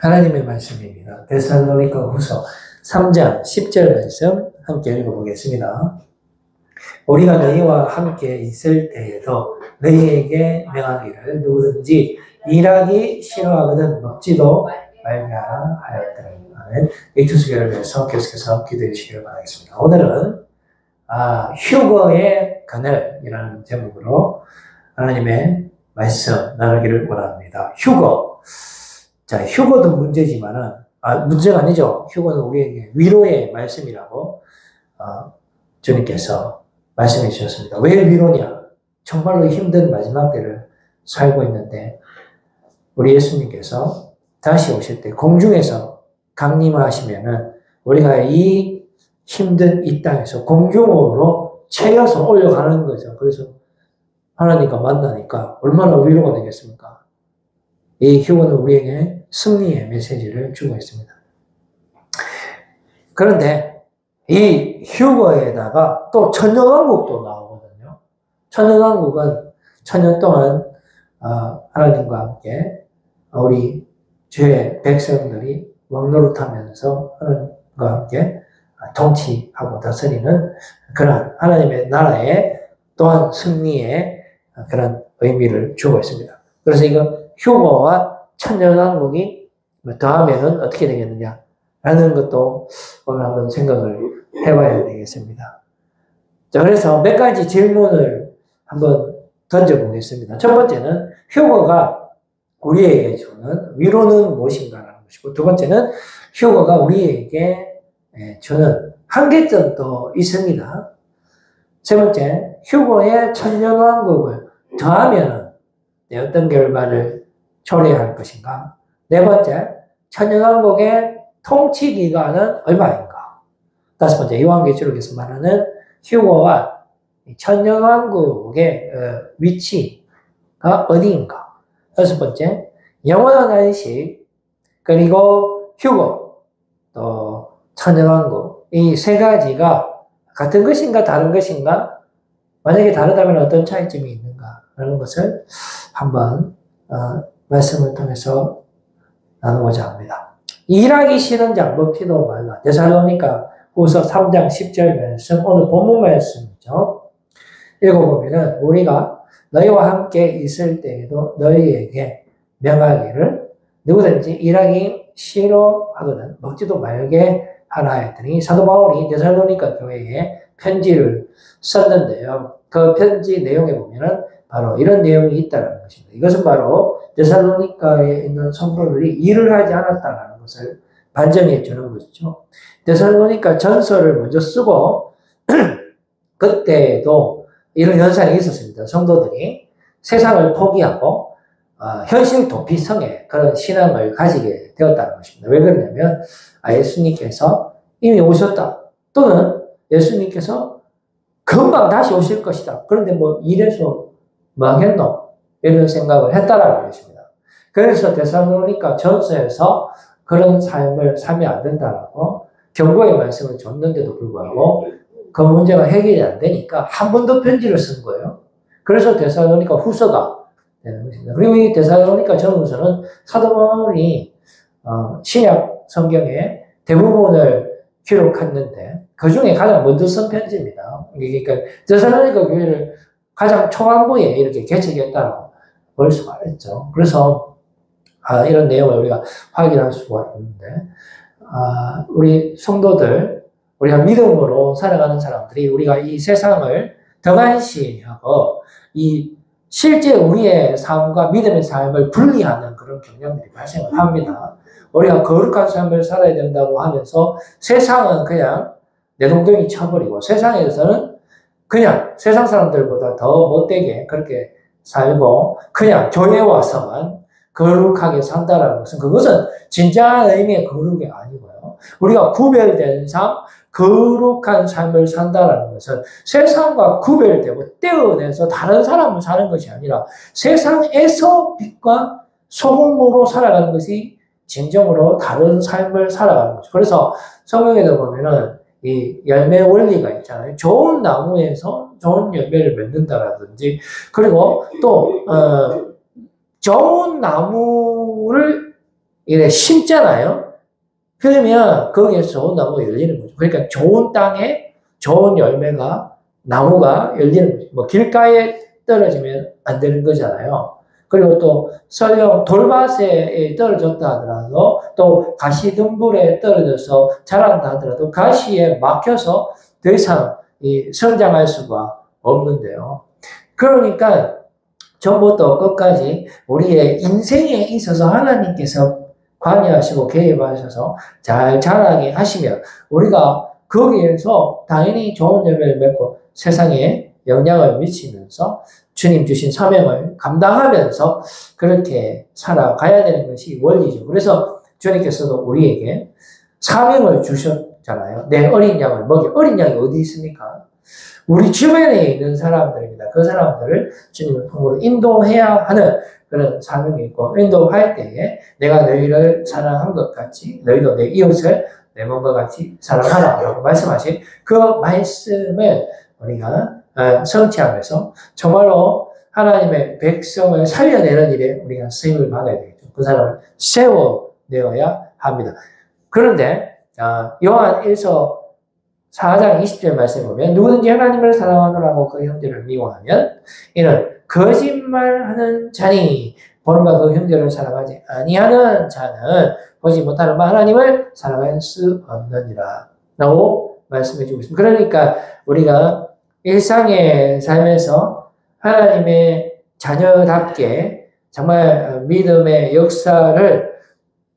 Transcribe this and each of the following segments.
하나님의 말씀입니다. 데살로니가 후서 3장 10절 말씀 함께 읽어보겠습니다. 우리가 너희와 함께 있을 때에도 너희에게 명하기를 누구든지 일하기 싫어하거든 먹지도 말게 하라 하였더라. 이 두 수교를 위해서 계속해서 기도해 주시기를 바라겠습니다. 오늘은 휴거의 그늘이라는 제목으로 하나님의 말씀 나누기를 원합니다. 휴거. 자, 휴거도 문제지만은, 문제가 아니죠. 휴거는 우리에게 위로의 말씀이라고, 주님께서 말씀해 주셨습니다. 왜 위로냐? 정말로 힘든 마지막 때를 살고 있는데, 우리 예수님께서 다시 오실 때 공중에서 강림하시면은, 우리가 이 힘든 이 땅에서 공중으로 채워서 올려가는 거죠. 그래서 하나님과 만나니까 얼마나 위로가 되겠습니까? 이 휴거는 우리에게 승리의 메시지를 주고 있습니다. 그런데 이 휴거에다가 또 천년왕국도 나오거든요. 천년왕국은 천년 동안 하나님과 함께 우리 죄의 백성들이 왕노릇하면서 하나님과 함께 통치하고 다스리는 그런 하나님의 나라의 또한 승리의 그런 의미를 주고 있습니다. 그래서 이거 휴거와 천년왕국이 더하면은 어떻게 되겠느냐 라는 것도 오늘 한번 생각을 해봐야 되겠습니다. 자, 그래서 몇 가지 질문을 한번 던져보겠습니다. 첫 번째는 휴거가 우리에게 주는 위로는 무엇인가라는 것이고, 두 번째는 휴거가 우리에게 주는 한계점도 있습니다. 세 번째, 휴거의 천년왕국을 더하면은 어떤 결과를 초래할 것인가? 네 번째, 천년왕국의 통치 기간은 얼마인가? 다섯 번째, 요한계시록에서 말하는 휴거와 천년왕국의 위치가 어디인가? 여섯 번째, 영원한 안식, 그리고 휴거, 또 천년왕국, 이 세 가지가 같은 것인가 다른 것인가? 만약에 다르다면 어떤 차이점이 있는가? 라는 것을 한번 말씀을 통해서 나누고자 합니다. 일하기 싫은 자 먹지도 말라. 데살로니가 후서 3장 10절 말씀, 오늘 본문 말씀이죠. 읽어보면은 우리가 너희와 함께 있을 때에도 너희에게 명하기를 누구든지 일하기 싫어하거든 먹지도 말게 하라 했더니 사도 바울이 데살로니가 교회에 편지를 썼는데요. 그 편지 내용에 보면은 바로 이런 내용이 있다는 것입니다. 이것은 바로 데살로니가에 있는 성도들이 일을 하지 않았다는 것을 반증해 주는 것이죠. 데살로니가 전서를 먼저 쓰고 그때도 이런 현상이 있었습니다. 성도들이 세상을 포기하고 현실 도피성의 그런 신앙을 가지게 되었다는 것입니다. 왜 그러냐면 예수님께서 이미 오셨다. 또는 예수님께서 금방 다시 오실 것이다. 그런데 이래서 망했노? 이런 생각을 했다라는 것입니다. 그래서 데살로니가 전서에서 그런 삶을 살면 안 된다라고 경고의 말씀을 줬는데도 불구하고 그 문제가 해결이 안 되니까 한 번 더 편지를 쓴 거예요. 그래서 데살로니가 후서가 되는 것입니다. 그리고 이 데살로니가 전후서는 사도 바울이 신약 성경의 대부분을 기록했는데 그 중에 가장 먼저 쓴 편지입니다. 그러니까 데살로니가 교회를 가장 초반부에 이렇게 개척했다고 볼 수가 있죠. 그래서 이런 내용을 우리가 확인할 수가 있는데 우리 성도들, 우리가 믿음으로 살아가는 사람들이 우리가 이 세상을 등한시하고 이 실제 우리의 삶과 믿음의 삶을 분리하는 그런 경향들이 발생을 합니다. 우리가 거룩한 삶을 살아야 된다고 하면서 세상은 그냥 내동댕이 쳐버리고 세상에서는 그냥 세상 사람들보다 더 못되게 그렇게 살고 그냥 교회 와서만 거룩하게 산다라는 것은 그것은 진짜 의미의 거룩이 아니고요. 우리가 구별된 삶, 거룩한 삶을 산다라는 것은 세상과 구별되고 떼어내서 다른 사람을 사는 것이 아니라 세상에서 빛과 소금으로 살아가는 것이 진정으로 다른 삶을 살아가는 거죠. 그래서 성경에도 보면은 이 열매 원리가 있잖아요. 좋은 나무에서 좋은 열매를 맺는다라든지, 그리고 또 좋은 나무를 이래 심잖아요. 그러면 거기에서 좋은 나무가 열리는 거죠. 그러니까 좋은 땅에 좋은 열매가, 나무가 열리는 거죠. 뭐 길가에 떨어지면 안 되는 거잖아요. 그리고 또 설령 돌밭에 떨어졌다 하더라도 또 가시덤불에 떨어져서 자란다 하더라도 가시에 막혀서 더 이상 성장할 수가 없는데요. 그러니까 처음부터 끝까지 우리의 인생에 있어서 하나님께서 관여하시고 개입하셔서 잘 자라게 하시면 우리가 거기에서 당연히 좋은 열매를 맺고 세상에 영향을 미치면서 주님 주신 사명을 감당하면서 그렇게 살아가야 되는 것이 원리죠. 그래서 주님께서도 우리에게 사명을 주셨잖아요. 내 어린 양을 먹여. 어린 양이 어디 있습니까? 우리 주변에 있는 사람들입니다. 그 사람들을 주님의 품으로 인도해야 하는 그런 사명이 있고, 인도할 때에 내가 너희를 사랑한 것 같이 너희도 내 이웃을 내 몸과 같이 사랑하라 라고 말씀하신 그 말씀을 우리가 성취하면서 정말로 하나님의 백성을 살려내는 일에 우리가 쓰임을 받아야 되겠죠. 그 사람을 세워내어야 합니다. 그런데 요한 1서 4장 20절 말씀에 보면 누구든지 하나님을 사랑하노라고 그 형제를 미워하면 이는 거짓말하는 자니 보는 바 그 형제를 사랑하지 아니하는 자는 보지 못하는 바 하나님을 사랑할 수 없느니라 라고 말씀해 주고 있습니다. 그러니까 우리가 일상의 삶에서 하나님의 자녀답게 정말 믿음의 역사를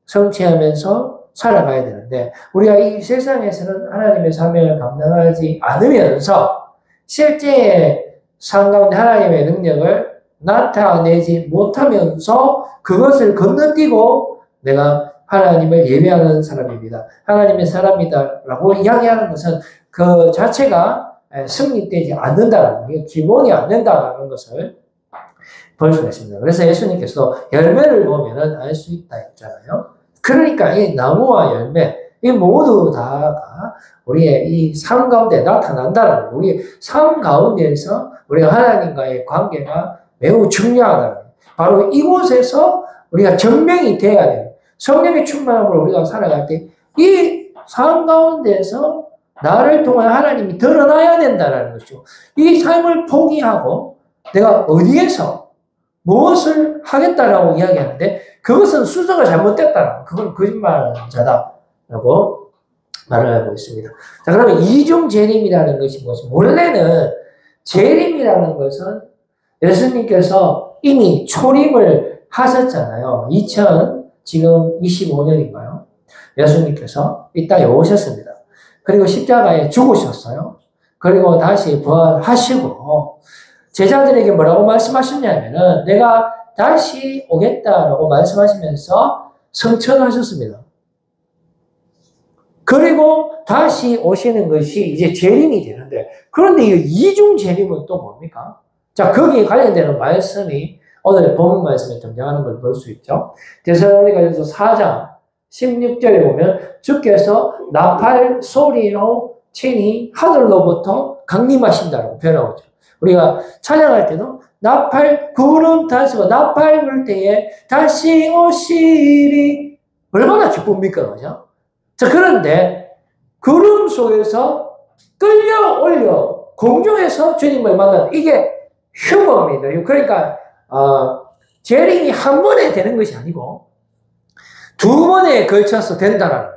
성취하면서 살아가야 되는데 우리가 이 세상에서는 하나님의 사명을 감당하지 않으면서 실제 삶 가운데 하나님의 능력을 나타내지 못하면서 그것을 건너뛰고 내가 하나님을 예배하는 사람입니다. 하나님의 사람이다라고 이야기하는 것은 그 자체가 승리되지 않는다는 게 기본이 안 된다는 것을 볼 수가 있습니다. 그래서 예수님께서 열매를 보면은 알 수 있다 했잖아요. 그러니까 이 나무와 열매, 이 모두 다가 우리의 이 삶 가운데 나타난다는 거, 우리의 삶 가운데에서 우리가 하나님과의 관계가 매우 중요하다는 거. 바로 이곳에서 우리가 증명이 돼야 돼요. 성령의 충만함으로 우리가 살아갈 때 이 삶 가운데에서 나를 통해 하나님이 드러나야 된다는 것이죠. 이 삶을 포기하고 내가 어디에서 무엇을 하겠다라고 이야기하는데 그것은 순서가 잘못됐다는 그건 거짓말하는 자다라고 말을 하고 있습니다. 자, 그러면 이중 재림이라는 것이 무엇이냐? 원래는 재림이라는 것은 예수님께서 이미 초림을 하셨잖아요. 지금 25년인가요? 예수님께서 이 땅에 오셨습니다. 그리고 십자가에 죽으셨어요. 그리고 다시 부활하시고 제자들에게 뭐라고 말씀하셨냐면은 내가 다시 오겠다라고 말씀하시면서 성천하셨습니다. 그리고 다시 오시는 것이 이제 재림이 되는데 그런데 이 이중 재림은 또 뭡니까? 자, 거기에 관련되는 말씀이 오늘 본문 말씀에 등장하는 걸 볼 수 있죠. 데살로니가전서 4장 16절에 보면 주께서 나팔 소리로 친히 하늘로부터 강림하신다라고 표현하고 있죠. 우리가 찬양할 때도 나팔 구름 타시고 나팔 불 때에 다시 오시리 얼마나 기쁩니까? 그죠? 자, 그런데 구름 속에서 끌려 올려 공중에서 주님을 만나는 이게 휴거입니다. 그러니까 재림이 한 번에 되는 것이 아니고 두 번에 걸쳐서 된다는 거예요.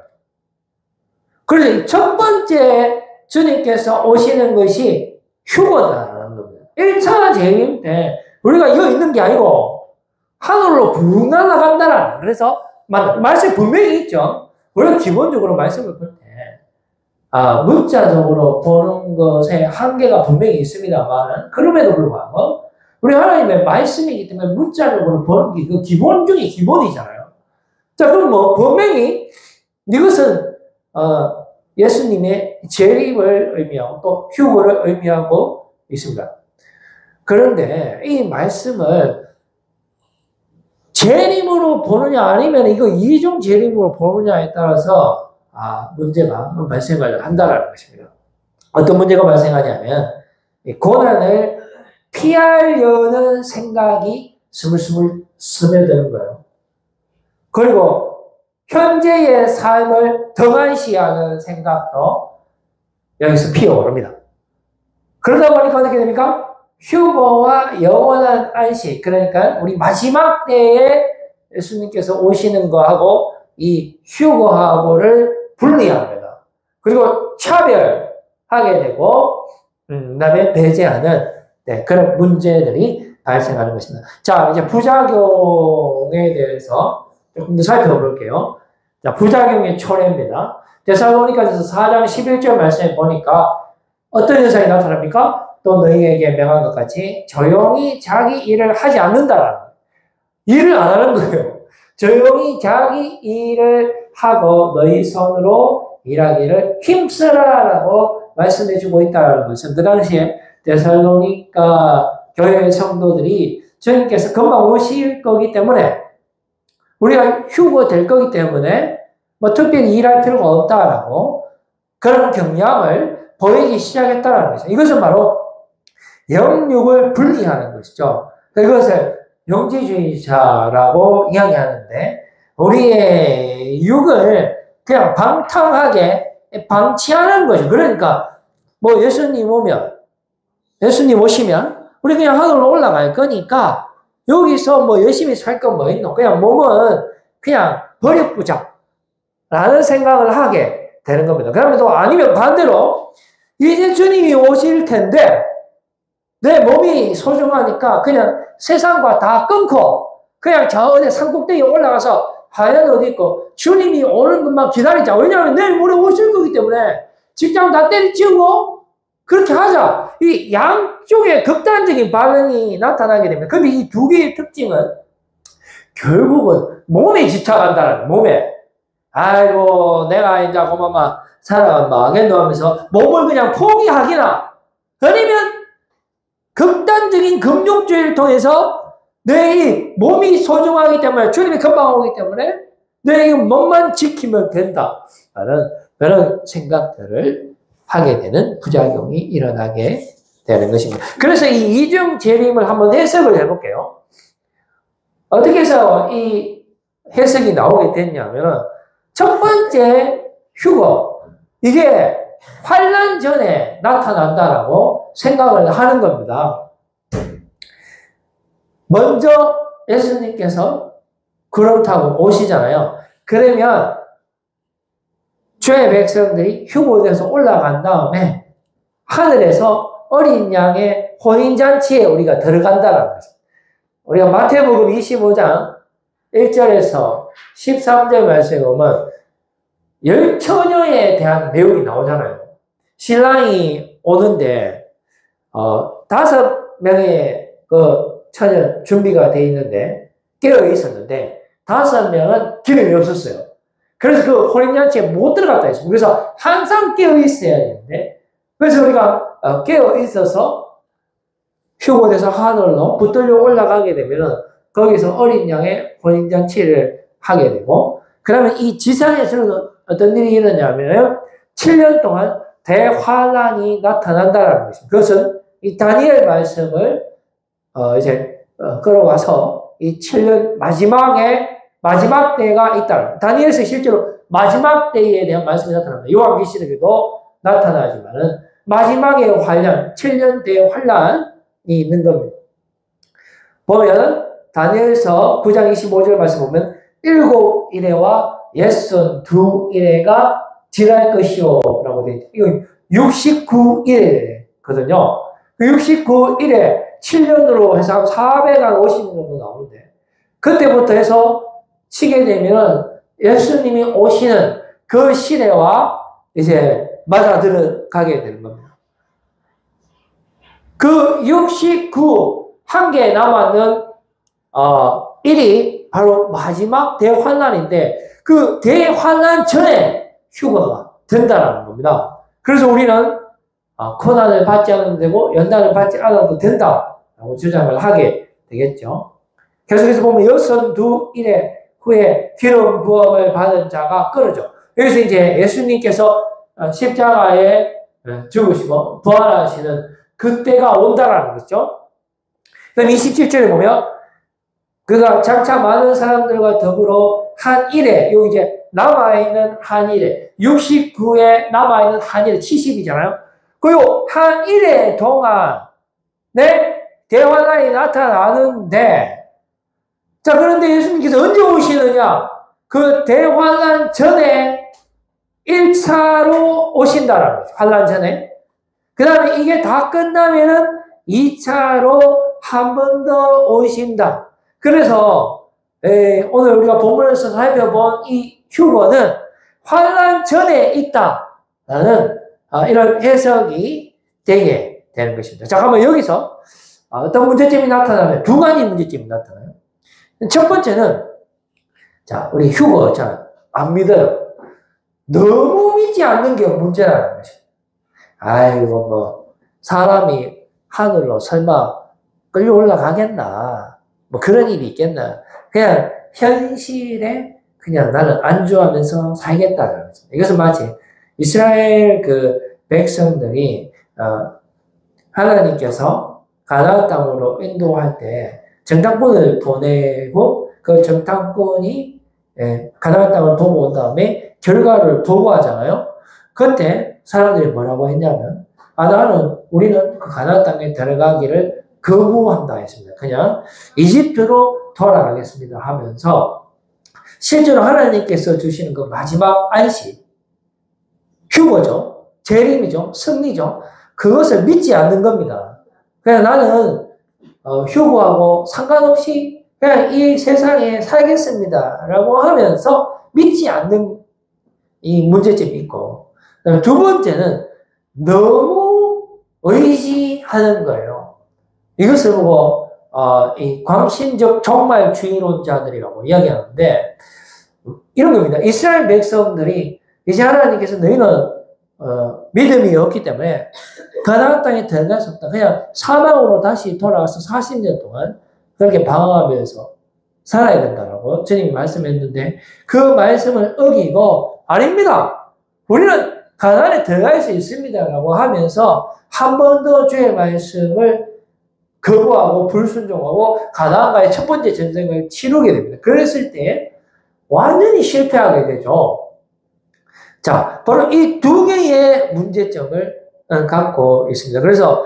그래서 첫 번째 주님께서 오시는 것이 휴거다라는 겁니다. 1차 재림 때 우리가 이거 있는 게 아니고 하늘로 붕 날아간다라는. 그래서 말씀이 분명히 있죠. 우리가 기본적으로 말씀을 볼 때 문자적으로 보는 것에 한계가 분명히 있습니다만 그럼에도 불구하고 우리 하나님의 말씀이기 때문에 문자적으로 보는 게 그 기본 중에 기본이잖아요. 자, 그럼 분명히 이것은 예수님의 재림을 의미하고 또 휴거를 의미하고 있습니다. 그런데 이 말씀을 재림으로 보느냐 아니면 이거 이중 재림으로 보느냐에 따라서 문제가 발생을 한다는 것입니다. 어떤 문제가 발생하냐면 고난을 피하려는 생각이 스물스물 스며드는 거예요. 그리고 현재의 삶을 등한시하는 생각도 여기서 피어오릅니다. 그러다 보니까 어떻게 됩니까? 휴거와 영원한 안식, 그러니까 우리 마지막 때에 예수님께서 오시는 거하고 이 휴거하고를 분리합니다. 그리고 차별하게 되고 그다음에 배제하는 그런 문제들이 발생하는 것입니다. 자, 이제 부작용에 대해서 조금 더 살펴볼게요. 자, 부작용의 초래입니다. 데살로니가서 4장 11절 말씀에 보니까 어떤 현상이 나타납니까? 또 너희에게 명한 것 같이 조용히 자기 일을 하지 않는다라는 거예요. 일을 안 하는 거예요. 조용히 자기 일을 하고 너희 손으로 일하기를 힘쓰라라고 말씀해주고 있다는 것은 그 당시에 데살로니가 교회 성도들이 주님께서 금방 오실 거기 때문에 우리가 휴거될 거기 때문에 뭐 특별히 일할 필요가 없다라고 그런 경향을 보이기 시작했다는 것이죠. 이것은 바로 영육을 분리하는 것이죠. 이것을 영지주의자라고 이야기하는데 우리의 육을 그냥 방탕하게 방치하는 거죠. 그러니까 뭐 예수님 오시면 우리 그냥 하늘로 올라갈 거니까 여기서 뭐 열심히 살 건 뭐 있노? 그냥 몸은 그냥 버려보자 라는 생각을 하게 되는 겁니다. 그러면 또 아니면 반대로 이제 주님이 오실 텐데 내 몸이 소중하니까 그냥 세상과 다 끊고 그냥 저 어디 산꼭대기에 올라가서 하얀 옷 입고 주님이 오는 것만 기다리자. 왜냐하면 내일 모레 오실 거기 때문에 직장 다 때려치우고 그렇게 하자. 이 양쪽의 극단적인 반응이 나타나게 됩니다. 그런데 이 두 개의 특징은 결국은 몸에 집착한다는 몸에. 아이고 내가 이제 고마마 살아가겠노 하면서 몸을 그냥 포기하기나 아니면 극단적인 금욕주의를 통해서 내 이 몸이 소중하기 때문에 주님이 금방 오기 때문에 내 이 몸만 지키면 된다라는 그런 생각들을 하게 되는 부작용이 일어나게 되는 것입니다. 그래서 이 이중 재림을 한번 해석을 해볼게요. 어떻게 해서 이 해석이 나오게 됐냐면 첫 번째 휴거 이게 환난 전에 나타난다라고 생각을 하는 겁니다. 먼저 예수님께서 구름 타고 오시잖아요. 그러면 주의 백성들이 휴거돼서 올라간 다음에 하늘에서 어린 양의 혼인잔치에 우리가 들어간다는 거죠. 우리가 마태복음 25장 1절에서 13절 말씀에 보면 열처녀에 대한 내용이 나오잖아요. 신랑이 오는데 5명의 그 처녀 준비가 돼 있는데 깨어 있었는데 5명은 기름이 없었어요. 그래서 그 혼인잔치에 못 들어갔다 했어요. 그래서 항상 깨어 있어야 되는데 그래서 우리가 깨어 있어서 휴거돼서 하늘로 붙들려 올라가게 되면 거기서 어린 양의 혼인잔치를 하게 되고 그러면 이 지상에서는 어떤 일이 일어나냐면 7년 동안 대환란이 나타난다는 것입니다. 그것은 이 다니엘 말씀을 끌어와서 이 7년 마지막 때가 있다. 다니엘서 실제로 마지막 때에 대한 말씀이 나타납니다. 요한계시록에도 나타나지만은 마지막의 환란, 7년 때의 환란이 있는 겁니다. 보면 다니엘서 9장 25절 말씀 보면 7이레와 62이레가 지날 것이요 라고 되어 있죠. 이거 69일이거든요. 그 69일에 7년으로 해서 450년 정도 나오는데 그때부터 해서 치게 되면 예수님이 오시는 그 시대와 이제 맞아 들어가게 되는 겁니다. 그 69, 한 개 남았는 일이 바로 마지막 대환란인데 그 대환란 전에 휴거가 된다는 겁니다. 그래서 우리는 고난을 받지 않아도 되고 연단을 받지 않아도 된다라고 주장을 하게 되겠죠. 계속해서 보면 62일에 후에 기름 부음을 받은 자가 끊어져. 여기서 이제 예수님께서 십자가에 죽으시고 부활하시는 그때가 온다라는 거죠. 그럼 27절에 보면 그가 장차 많은 사람들과 더불어 한 일에, 요 이제 남아있는 한일에 69에 남아있는 한일에 70이잖아요. 그리고 한일에 동안 대환란이 나타나는데 자 그런데 예수님께서 언제 오시느냐? 그 대환란 전에 1차로 오신다라는 거죠. 환란 전에. 그 다음에 이게 다 끝나면은 2차로 한 번 더 오신다. 그래서 오늘 우리가 본문에서 살펴본 이 휴거는 환란 전에 있다라는 이런 해석이 되게 되는 것입니다. 자, 그러면 여기서 어떤 문제점이 나타나면 두 가지 문제점이 나타나요. 첫 번째는 자, 우리 휴거 안 믿어요. 너무 믿지 않는 게 문제라는 것입니다. 아이고 뭐 사람이 하늘로 설마 끌려 올라가겠나? 뭐 그런 일이 있겠나? 그냥 현실에 그냥 나는 안주하면서 살겠다는 거죠. 이것은 마치 이스라엘 그 백성들이 하나님께서 가나안 땅으로 인도할 때 정탐꾼을 보내고 그 정탐꾼이 가나안 땅을 보고 온 다음에 결과를 보고하잖아요. 그때 사람들이 뭐라고 했냐면 우리는 그 가나안 땅에 들어가기를 거부한다 했습니다. 그냥 이집트로 돌아가겠습니다 하면서 실제로 하나님께서 주시는 그 마지막 안식, 휴거죠. 재림이죠. 승리죠. 그것을 믿지 않는 겁니다. 그냥 나는 휴거하고 상관없이 그냥 이 세상에 살겠습니다 라고 하면서 믿지 않는 이 문제점이 있고 두 번째는 너무 의지하는 거예요. 이것을 보고 이 광신적 종말주의론자들이라고 이야기하는데 이런 겁니다. 이스라엘 백성들이 이제 하나님께서 너희는 믿음이 없기 때문에 가나안 땅에 들어갈 수 없다. 그냥 사막으로 다시 돌아가서 40년 동안 그렇게 방황하면서 살아야 된다라고 주님이 말씀했는데 그 말씀을 어기고 아닙니다. 우리는 가나안에 들어갈 수 있습니다라고 하면서 한 번 더 주의 말씀을 거부하고 불순종하고 가나안과의 첫 번째 전쟁을 치르게 됩니다. 그랬을 때 완전히 실패하게 되죠. 자, 바로 이 두 개의 문제점을 갖고 있습니다. 그래서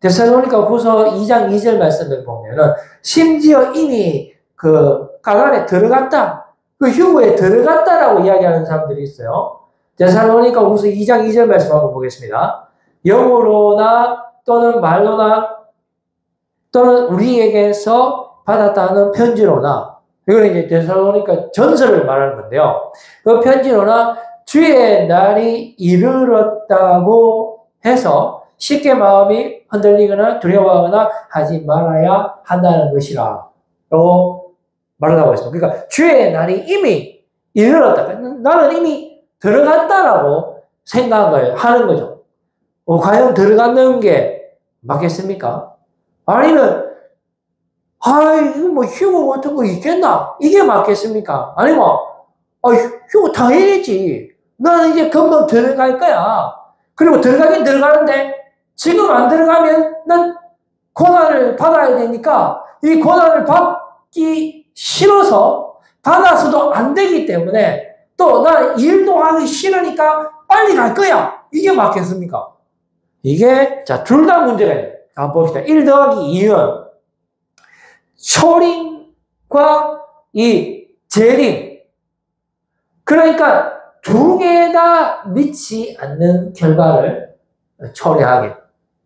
데살로니가 후서 2장 2절 말씀을 보면은 심지어 이미 그 가나안에 들어갔다, 그 휴거에 들어갔다라고 이야기하는 사람들이 있어요. 데살로니가 후서 2장 2절 말씀 한번 보겠습니다. 영으로나 또는 말로나 또는 우리에게서 받았다는 편지로나, 이거는 이제 데살로니가 전설을 말하는 건데요. 그 편지로나 주의 날이 이르렀다고 해서 쉽게 마음이 흔들리거나 두려워하거나 하지 말아야 한다는 것이라 라고 말하고 있습니다. 그러니까 주의 날이 이미 이르렀다. 나는 이미 들어갔다라고 생각을 하는 거죠. 과연 들어가는 게 맞겠습니까? 아니면 이거 뭐 휴거 같은 거 있겠나? 이게 맞겠습니까? 아니면 휴거 당연히지. 나는 이제 금방 들어갈 거야. 그리고 들어가긴 들어가는데 지금 안 들어가면 난 고난을 받아야 되니까 이 고난을 받기 싫어서 받아서도 안 되기 때문에 또 난 일도 하기 싫으니까 빨리 갈 거야. 이게 맞겠습니까? 이게 자, 둘 다 문제가 있어요. 한번 봅시다. 1 더하기 2는 초림과 이 재림. 그러니까 두 개 다 믿지 않는 결과를 초래하게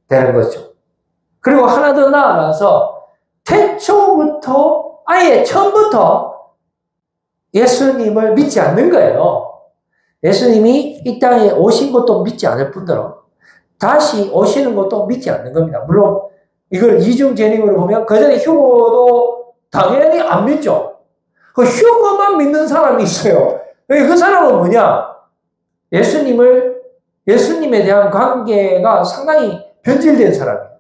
되는 거죠. 그리고 하나 더 나아가서 태초부터 아예 처음부터 예수님을 믿지 않는 거예요. 예수님이 이 땅에 오신 것도 믿지 않을 뿐더러 다시 오시는 것도 믿지 않는 겁니다. 물론 이걸 이중 재림으로 보면 그 전에 휴거도 당연히 안 믿죠. 그 휴거만 믿는 사람이 있어요. 그 사람은 뭐냐? 예수님에 대한 관계가 상당히 변질된 사람이에요.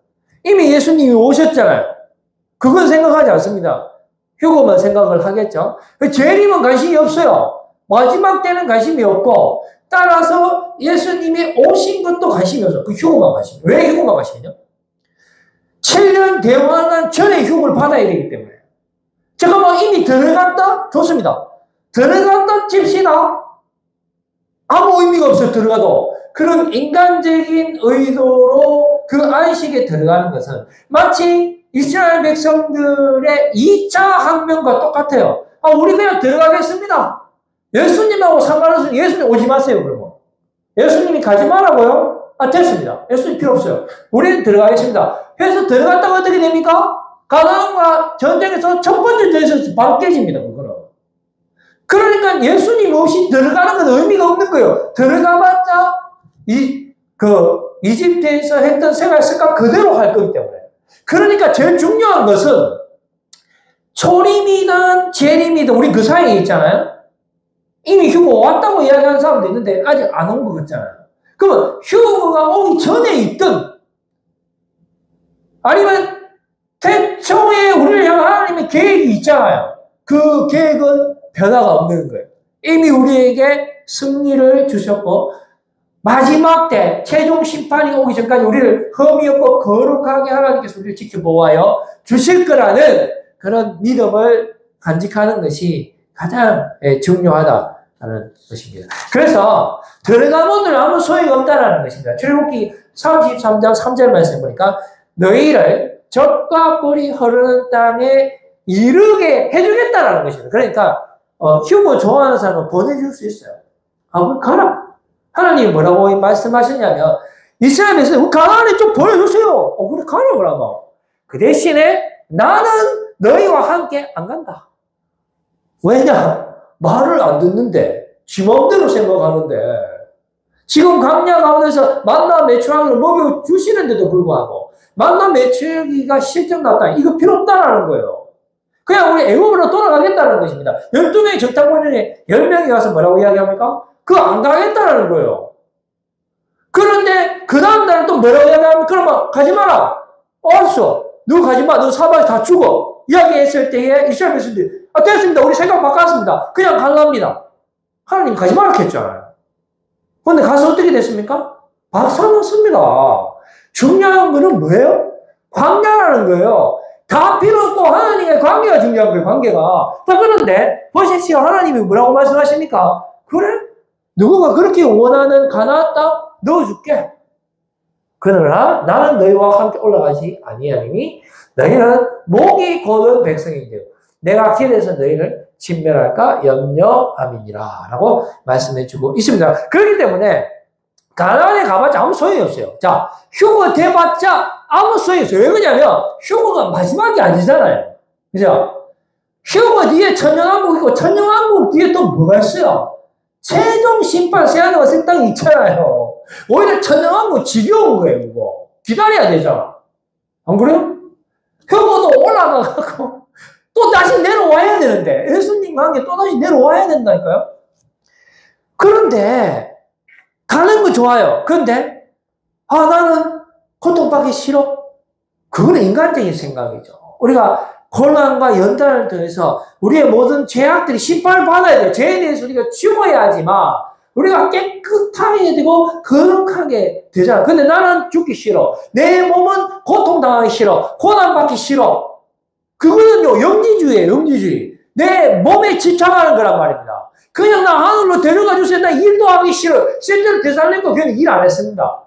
이미 예수님이 오셨잖아요. 그건 생각하지 않습니다. 휴거만 생각을 하겠죠. 재림은 관심이 없어요. 마지막 때는 관심이 없고, 따라서 예수님이 오신 것도 관심이 없어요. 그 휴거만 관심이에요. 왜 휴거만 관심이냐? 7년 대환란 전에 휴거를 받아야 되기 때문에. 제가 뭐 이미 들어갔다? 좋습니다. 들어간다 칩시다. 아무 의미가 없어요. 들어가도. 그런 인간적인 의도로 그 안식에 들어가는 것은 마치 이스라엘 백성들의 2차 항명과 똑같아요. 우리 그냥 들어가겠습니다. 예수님하고 상관없으면 예수님 오지 마세요, 그러면. 예수님이 가지 말라고요? 됐습니다. 예수님 필요 없어요. 우리는 들어가겠습니다. 그래서 들어갔다가 어떻게 됩니까? 가나안과 전쟁에서 첫 번째 전쟁에서 바로 깨집니다, 그거는. 그러니까 예수님 없이 들어가는 건 의미가 없는 거예요. 들어가봤자 이집트에서 했던 생활 습관 그대로 할 거기 때문에. 그러니까 제일 중요한 것은 초림이든 재림이든 우리 그 사이에 있잖아요. 이미 휴거 왔다고 이야기하는 사람도 있는데 아직 안 온 거 같잖아요. 그러면 휴거가 오기 전에 있든 아니면 태초에 우리를 향한 하나님의 계획이 있잖아요. 그 계획은 변화가 없는 거예요. 이미 우리에게 승리를 주셨고 마지막 때 최종 심판이 오기 전까지 우리를 흠이 없고 거룩하게 하나님께서 우리를 지켜보아요 주실 거라는 그런 믿음을 간직하는 것이 가장 중요하다는 것입니다. 그래서 들어가면 아무 소용이 없다는 것입니다. 출애굽기 33장 3절 말씀 보니까 너희를 젖과 꿀이 흐르는 땅에 이르게 해주겠다라는 것입니다. 그러니까 휴거 좋아하는 사람은 보내줄 수 있어요. 그럼 가라. 하나님이 뭐라고 말씀하셨냐면 이스라엘에서 가나안에 좀 보내주세요. 그래 가라 그러면. 그 대신에 나는 너희와 함께 안 간다. 왜냐? 말을 안 듣는데 지 마음대로 생각하는데 지금 광야 가운데서 만나 매출하기를 먹여주시는데도 불구하고 만나 매출기가 실적났다. 이거 필요 없다라는 거예요. 그냥 우리 애굽으로 돌아가겠다는 것입니다. 12명의 적당권 중에 10명이 와서 뭐라고 이야기합니까? 그거 안 가겠다는 거예요. 그런데 그 다음날은 또 뭐라고 이야기하면 그러면 가지 마라. 알았어. 너 가지 마. 너 사방에 다 죽어. 이야기했을 때에 이스라엘 백성들이 됐습니다. 우리 생각 바꿨습니다. 그냥 갈랍니다. 하나님 가지 마라 했잖아요. 그런데 가서 어떻게 됐습니까? 박살났습니다. 중요한 거는 뭐예요? 광야라는 거예요. 다 필요 없고 하나님의 관계가 중요한 거예요. 관계가. 그런데 보십시오. 하나님이 뭐라고 말씀하십니까? 그래? 누구가 그렇게 원하는 가나안 땅 넣어줄게. 그러나 나는 너희와 함께 올라가지 아니하니 너희는 목이 곧은 백성인데요. 내가 길에서 너희를 진멸할까 염려함이니라 라고 말씀해주고 있습니다. 그렇기 때문에 가나안에 가봤자 아무 소용이 없어요. 자, 휴거 돼봤자 아무 소용이 없어요. 왜 그러냐면 휴거가 마지막이 아니잖아요. 그죠? 휴거 뒤에 천년왕국 있고 천년왕국 뒤에 또 뭐가 있어요? 최종 심판 새하늘과 새 땅이 있잖아요. 오히려 천년왕국 지겨운 거예요. 이거 기다려야 되잖아. 안 그래요? 휴거도 올라가고 또 다시 내려와야 되는데 예수님과 함께 또 다시 내려와야 된다니까요. 그런데 가는 거 좋아요. 그런데 나는 고통받기 싫어. 그거는 인간적인 생각이죠. 우리가 고난과 연단을 통해서 우리의 모든 죄악들이 심판을 받아야 돼요. 죄에 대해서 우리가 죽어야 하지만 우리가 깨끗하게 되고 거룩하게 되잖아. 근데 나는 죽기 싫어. 내 몸은 고통당하기 싫어. 고난받기 싫어. 그거는요, 영지주의예요, 영지주의. 내 몸에 집착하는 거란 말입니다. 그냥 나 하늘로 데려가 주세요. 나 일도 하기 싫어. 실제로 데살렘과 교회는 일 안 했습니다.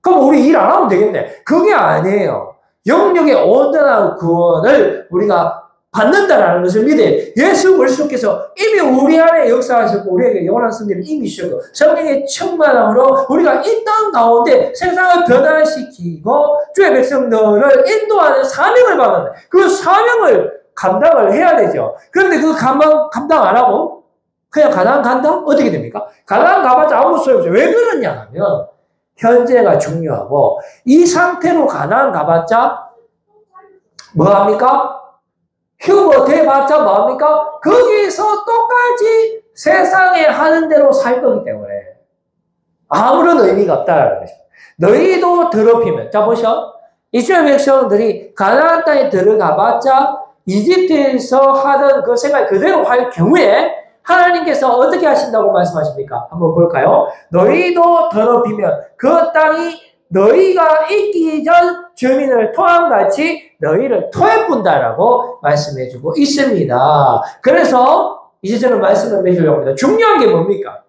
그럼 우리 일 안 하면 되겠네. 그게 아니에요. 영역의 온전한 구원을 우리가 받는다라는 것을 믿어요. 예수 그리스도께서 이미 우리 안에 역사하셨고 우리에게 영원한 승리를 이미 주셨고 성령의 충만함으로 우리가 이 땅 가운데 세상을 변화시키고 주의 백성들을 인도하는 사명을 받는다. 그 사명을 감당을 해야 되죠. 그런데 그 감당 안 하고 그냥 가나안 간다? 어떻게 됩니까? 가나안 가봤자 아무 소용없어요. 왜 그러냐 하면 현재가 중요하고 이 상태로 가나안 가봤자 뭐합니까? 휴거 돼봤자 뭐합니까? 거기서 똑같이 세상에 하는 대로 살 거기 때문에 아무런 의미가 없다는 것입니다. 너희도 더럽히면 자 보셔. 이스라엘 백성들이 가나안 땅에 들어가봤자 이집트에서 하던 그 생활 그대로 할 경우에 하나님께서 어떻게 하신다고 말씀하십니까? 한번 볼까요? 너희도 더럽히면 그 땅이 너희가 있기 전 주민을 토함같이 너희를 토해뿐다라고 말씀해주고 있습니다. 그래서 이제 저는 말씀을 맺으려고 합니다. 중요한 게 뭡니까?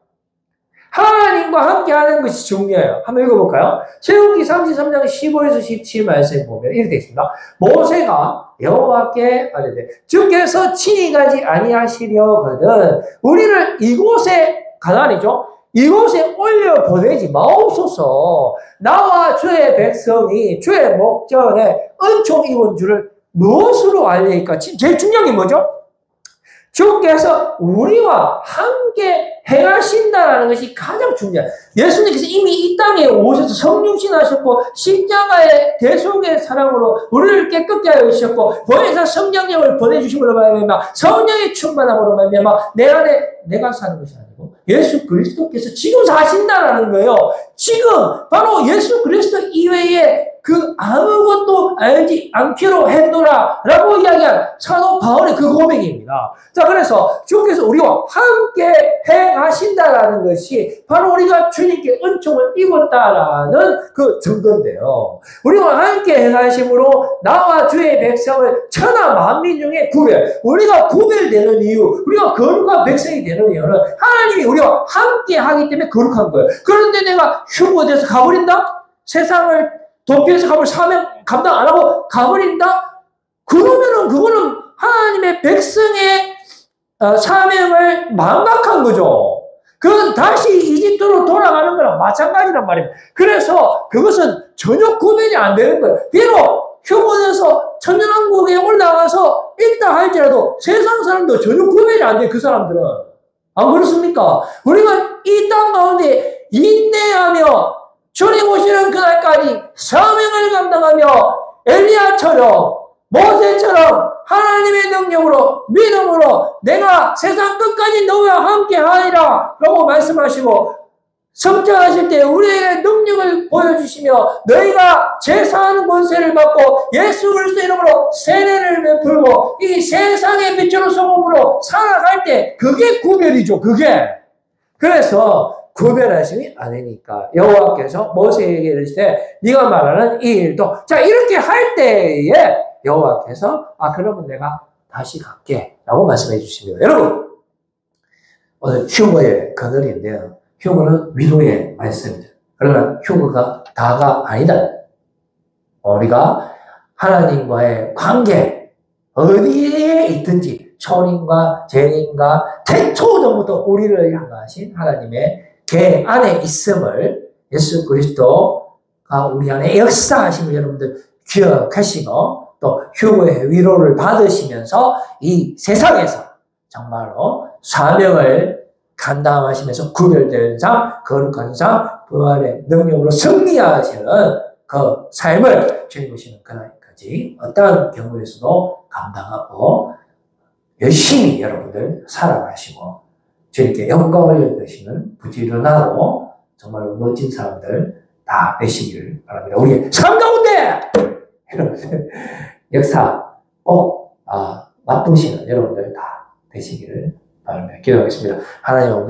하나님과 함께 하는 것이 중요해요. 한번 읽어볼까요? 출애굽기 33장 15에서 17 말씀에 보면 이렇게 되어 있습니다. 모세가 여호와께 아뢰되 주께서 친히 가지 아니하시려거든 우리를 이곳에 가나안이죠. 이곳에 올려 보내지 마옵소서. 나와 주의 백성이 주의 목전에 은총 입은 줄을 무엇으로 알리까? 제일 중요한 게 뭐죠? 주께서 우리와 함께 행하신다라는 것이 가장 중요해요. 예수님께서 이미 이 땅에 오셔서 성육신하셨고 십자가의 대속의 사랑으로 우리를 깨끗게 하여 주셨고 보혜사 성령님을 보내주심으로 말미암아 성령의 충만함으로 말미암아 내 안에 내가 사는 것이 아니고 예수 그리스도께서 지금 사신다라는 거예요. 지금 바로 예수 그리스도 이외에 그 아무것도 알지 않기로 했노라 라고 이야기한 사도 바울의 그 고백입니다. 자, 그래서 주께서 우리와 함께 행하신다라는 것이 바로 우리가 주님께 은총을 입었다라는 그 증거인데요. 우리와 함께 행하심으로 나와 주의 백성을 천하 만민 중에 우리가 구별되는 이유, 우리가 거룩한 백성이 되는 이유는 하나님이 우리와 함께 하기 때문에 거룩한 거예요. 그런데 내가 흉보돼서 가버린다? 세상을 도피해서 가볼 사명 감당 안 하고 가버린다? 그러면은 그거는 하나님의 백성의 사명을 망각한 거죠. 그건 다시 이집트로 돌아가는 거랑 마찬가지란 말입니다. 그래서 그것은 전혀 구별이 안 되는 거예요. 비록 휴먼에서 천년왕국에 올라가서 있다 할지라도 세상 사람도 전혀 구별이 안 돼, 그 사람들은. 안 그렇습니까? 우리가 이 땅 가운데 인내하며 주님 오시는 그날까지 사명을 감당하며 엘리야처럼 모세처럼 하나님의 능력으로 믿음으로 내가 세상 끝까지 너와 함께 하리라 라고 말씀하시고 성전하실 때 우리에게 능력을 보여주시며 너희가 제사하는 권세를 받고 예수 그리스도 이름으로 세례를 베풀고 이 세상의 빛으로 소금으로 살아갈 때 그게 구별이죠. 그게. 그래서 구별하심이 아니니까 여호와께서 모세에게 이르시되 네가 말하는 이 일도 자 이렇게 할 때에 여호와께서 그러면 내가 다시 갈게 라고 말씀해 주십니다. 여러분 오늘 휴거의 그늘인데요. 휴거는 위로의 말씀입니다. 그러나 휴거가 다가 아니다. 우리가 하나님과의 관계 어디에 있든지 초림과 재림과 태초전부터 우리를 향하신 하나님의 계 안에 있음을 예수 그리스도가 우리 안에 역사하심을 여러분들 기억하시고 또 휴거의 위로를 받으시면서 이 세상에서 정말로 사명을 감당하시면서 구별된 삶, 거룩한 삶, 부활의 능력으로 승리하시는 그 삶을 주님 오시는 그날까지 어떠한 경우에서도 감당하고 열심히 여러분들 살아가시고 주님께 영광을 여기시는 부지런하고 정말로 멋진 사람들 다 되시기를 바랍니다. 우리의 삶 가운데 여러분들 역사 꼭 맛보시는 여러분들 다 되시기를 바랍니다. 기도하겠습니다. 하나님